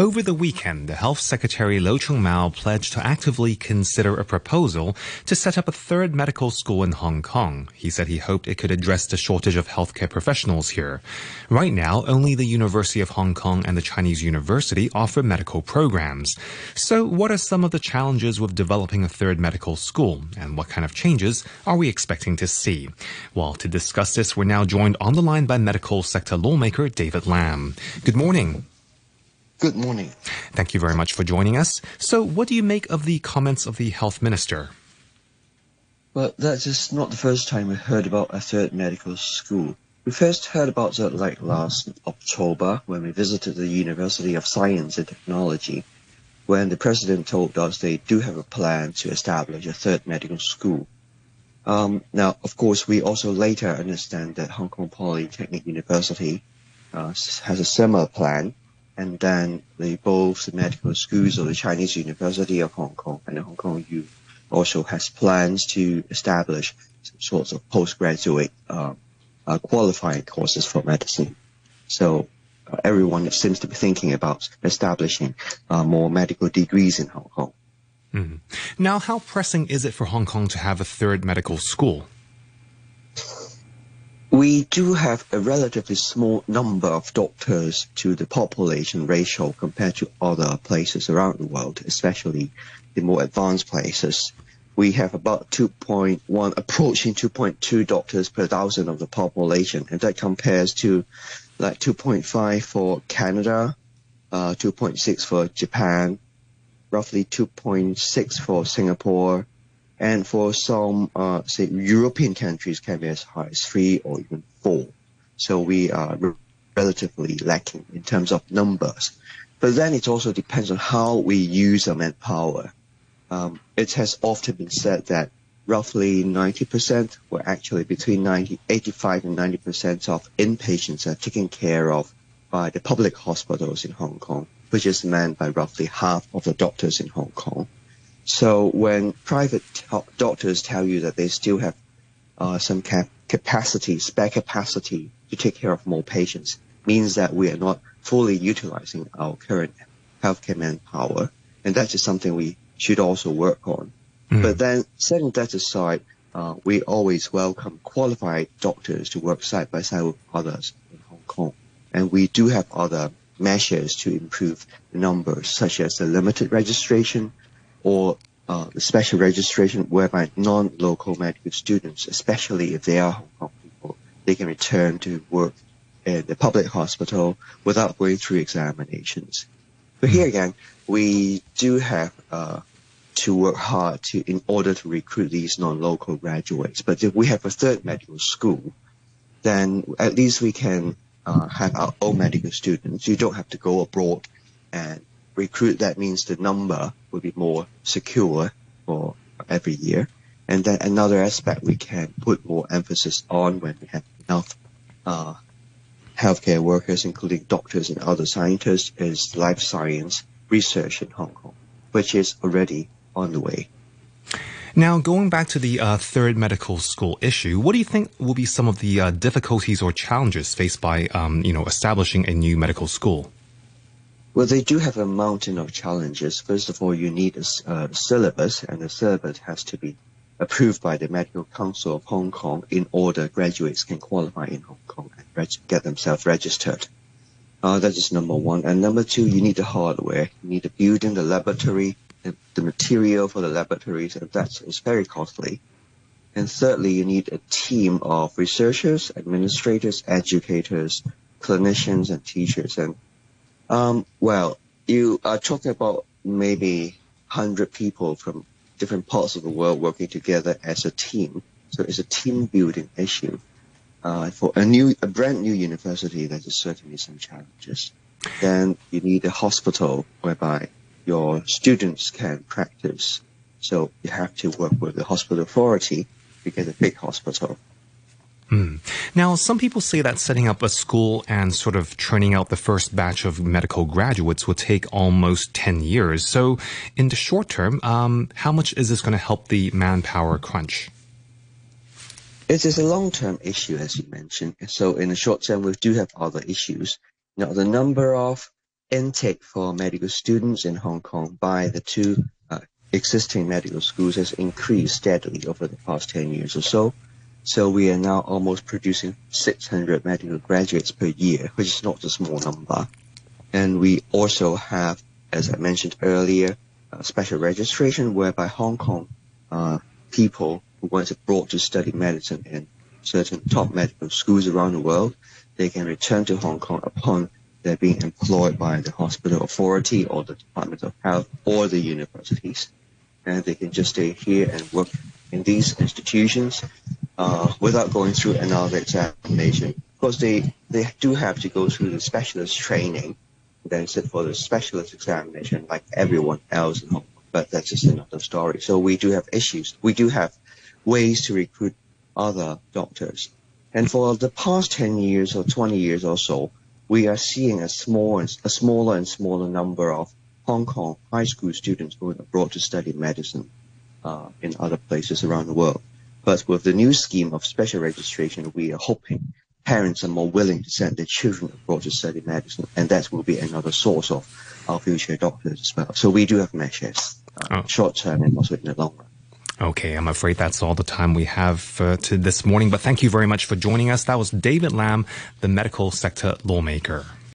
Over the weekend, the Health Secretary Lo Chung-Mao pledged to actively consider a proposal to set up a third medical school in Hong Kong. He said he hoped it could address the shortage of healthcare professionals here. Right now, only the University of Hong Kong and the Chinese University offer medical programs. So what are some of the challenges with developing a third medical school, and what kind of changes are we expecting to see? Well, to discuss this, we're now joined on the line by medical sector lawmaker David Lam. Good morning. Good morning. Thank you very much for joining us. So what do you make of the comments of the health minister? Well, that is not the first time we heard about a third medical school. We first heard about it last October when we visited the University of Science and Technology, when the president told us they do have a plan to establish a third medical school. Now, of course, we also later understand that Hong Kong Polytechnic University has a similar plan. And then both the medical schools of the Chinese University of Hong Kong and the Hong Kong U also has plans to establish some sorts of postgraduate qualifying courses for medicine. So everyone seems to be thinking about establishing more medical degrees in Hong Kong. Mm-hmm. Now, how pressing is it for Hong Kong to have a third medical school? We do have a relatively small number of doctors to the population ratio compared to other places around the world, especially the more advanced places. We have about 2.1, approaching 2.2 doctors per thousand of the population, and that compares to like 2.5 for Canada, 2.6 for Japan, roughly 2.6 for Singapore, and for some, say, European countries can be as high as 3 or even 4. So we are relatively lacking in terms of numbers. But then it also depends on how we use our manpower. It has often been said that roughly 90%, or actually between 85 and 90% of inpatients are taken care of by the public hospitals in Hong Kong, which is manned by roughly half of the doctors in Hong Kong. So when private doctors tell you that they still have some capacity, spare capacity to take care of more patients, means that we are not fully utilizing our current healthcare manpower. And that is something we should also work on. But then setting that aside, we always welcome qualified doctors to work side by side with others in Hong Kong. And we do have other measures to improve the numbers, such as the limited registration, or the special registration whereby non-local medical students, especially if they are Hong Kong people, they can return to work in the public hospital without going through examinations. But here again, we do have to work hard in order to recruit these non-local graduates. But if we have a third medical school, then at least we can have our own medical students. You don't have to go abroad and recruit. That means the number will be more secure for every year. And then another aspect we can put more emphasis on when we have enough healthcare workers, including doctors and other scientists, is life science research in Hong Kong, which is already on the way. Now, going back to the third medical school issue, what do you think will be some of the difficulties or challenges faced by, establishing a new medical school? Well, they do have a mountain of challenges. First of all, you need a syllabus, and the syllabus has to be approved by the Medical Council of Hong Kong in order graduates can qualify in Hong Kong and get themselves registered. That is number one. And number two, you need the hardware. You need the building, the laboratory, the material for the laboratories, and that is very costly. And thirdly, you need a team of researchers, administrators, educators, clinicians, and teachers. And well, you are talking about maybe 100 people from different parts of the world working together as a team. So it's a team building issue. For a brand new university, there is certainly some challenges. Then you need a hospital whereby your students can practice. So you have to work with the hospital authority to get a big hospital. Now, some people say that setting up a school and sort of training out the first batch of medical graduates will take almost 10 years. So in the short term, how much is this going to help the manpower crunch? It is a long-term issue, as you mentioned. So in the short term, we do have other issues. Now, the number of intake for medical students in Hong Kong by the two existing medical schools has increased steadily over the past 10 years or so. So we are now almost producing 600 medical graduates per year, which is not a small number. And we also have, as I mentioned earlier, a special registration whereby Hong Kong people who want abroad to study medicine in certain top medical schools around the world, they can return to Hong Kong upon they're being employed by the hospital authority or the Department of Health or the universities. And they can just stay here and work in these institutions without going through another examination. Of course, they do have to go through the specialist training, then sit for the specialist examination like everyone else in Hong Kong. But that's just another story. So we do have issues. We do have ways to recruit other doctors. And for the past 10 years or 20 years or so, we are seeing a smaller and smaller number of Hong Kong high school students going abroad to study medicine in other places around the world. But with the new scheme of special registration, we are hoping parents are more willing to send their children abroad to study medicine, and that will be another source of our future doctors as well. So we do have measures, short term and also in the long run. Okay, I'm afraid that's all the time we have to this morning, but thank you very much for joining us. That was David Lam, the medical sector lawmaker.